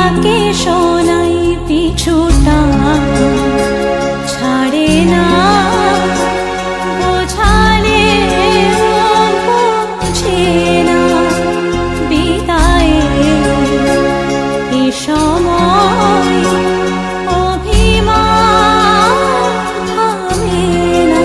তাকে শোনাই পিছুটা ছাড়ে না, বোঝালে বুঝে না বিদায়ে এ সময় অভিমান থামে না।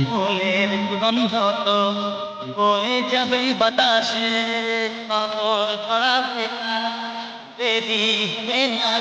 ফুলের গন্ধ তো বয়ে যাবে বাতাসে, খবর ছড়াবে দেরি হবে না।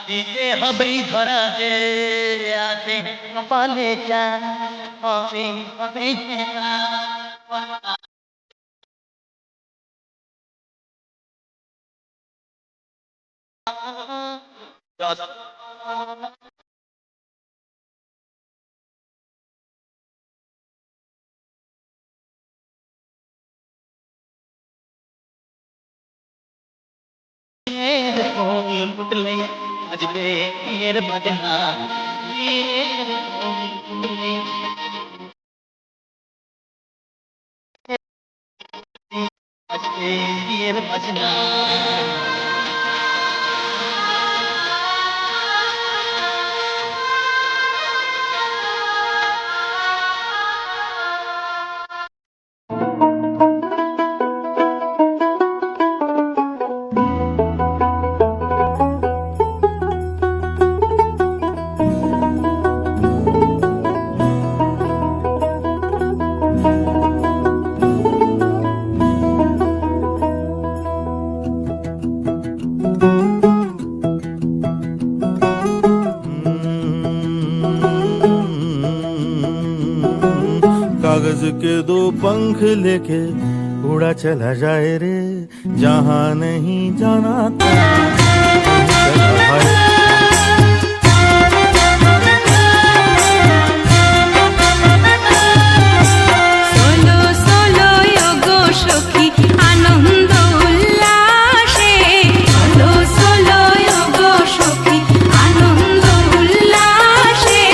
দিতে হবেই ধরা যে আছে কপালে যা হবে হবে পুতলে আজবে এর বাজনা আজবে এর বাজনা। कागज के दो पंख लेके उड़ा चला जाए रे, जहाँ नहीं जाना था चला भाई। সোলো সোলো গো সখী আনন্দ উল্লাসে, সোলো সোলো গো সখী আনন্দ উল্লাসে।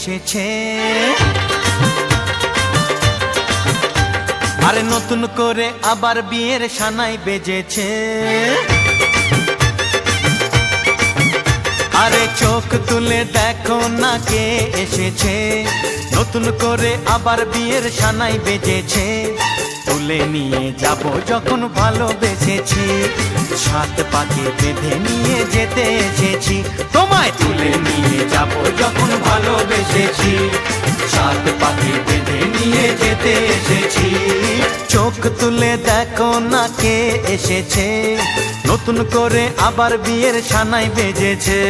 এসেছে। আরে নতুন করে আবার বিয়ের সানাই বেজেছে। আরে চোখ তুলে দেখো না কে এসেছে, নতুন করে আবার বিয়ের সানাই বেজেছে। তুলে নিয়ে যাব যখন ভালোবেসেছি, সাত পাকে বেঁধে নিয়ে যেতে এসেছি। তোমায় তুলে নিয়ে যাব যখন ভালোবেসেছি, সাত পাকে বেঁধে নিয়ে যেতে এসেছি। চোখ তুলে দেখো না কে এসেছে, নতুন করে আবার বিয়ের সানাই বেজেছে।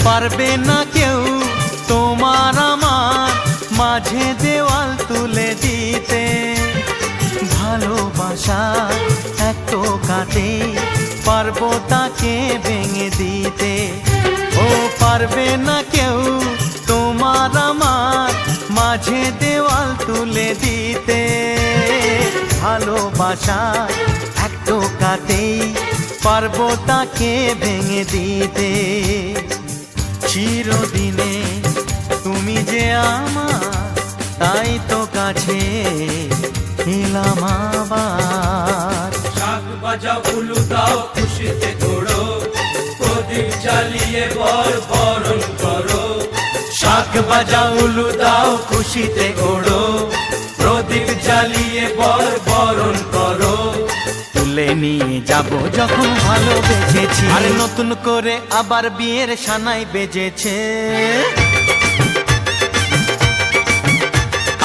পারবে না কেউ তোমার আমার মাঝে দেওয়াল তুলে দিতে, ভালোবাসা এত কাটে পারবো তাকে ভেঙে দিতে। ও পারবে না কেউ তোমার আমার মাঝে দেওয়াল তুলে দিতে, ভালোবাসা এত কাটে পারবো তাকে ভেঙে দিতে। চিরদিনে তুমি যে আমার, তাই তো কাছে এলাম আবার। শাক বাজা উলু দাও খুশিতে ঘোড়ো, প্রদীপ জ্বালিয়ে বর বরণ করো। শাক বাজা উলু দাও খুশিতে ওড়ো, প্রদীপ জ্বালিয়ে বর বরণ করো। তুলে নিয়ে যাব যখন ভালোবেসেছি, আর নতুন করে আবার বিয়ের সানাই বেজেছে।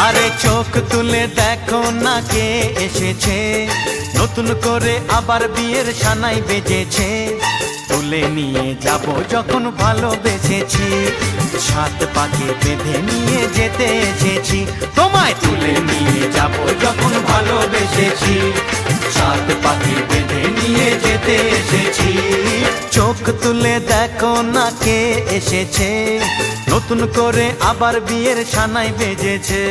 আরে চোখ তুলে দেখো না কে এসেছে, নতুন করে আবার বিয়ের সানাই বেজেছে। তুলে নিয়ে যাব যখন ভালোবেসেছি, সাত পাকে বেঁধে নিয়ে যেতে এসেছি। তোমায় তুলে নিয়ে যাব যখন ভালোবেসেছি, সাত পাকে বেঁধে নিয়ে যেতে এসেছি। চোখ তুলে দেখো না কে এসেছে, নতুন করে আবার বিয়ের সানাই বেজেছে।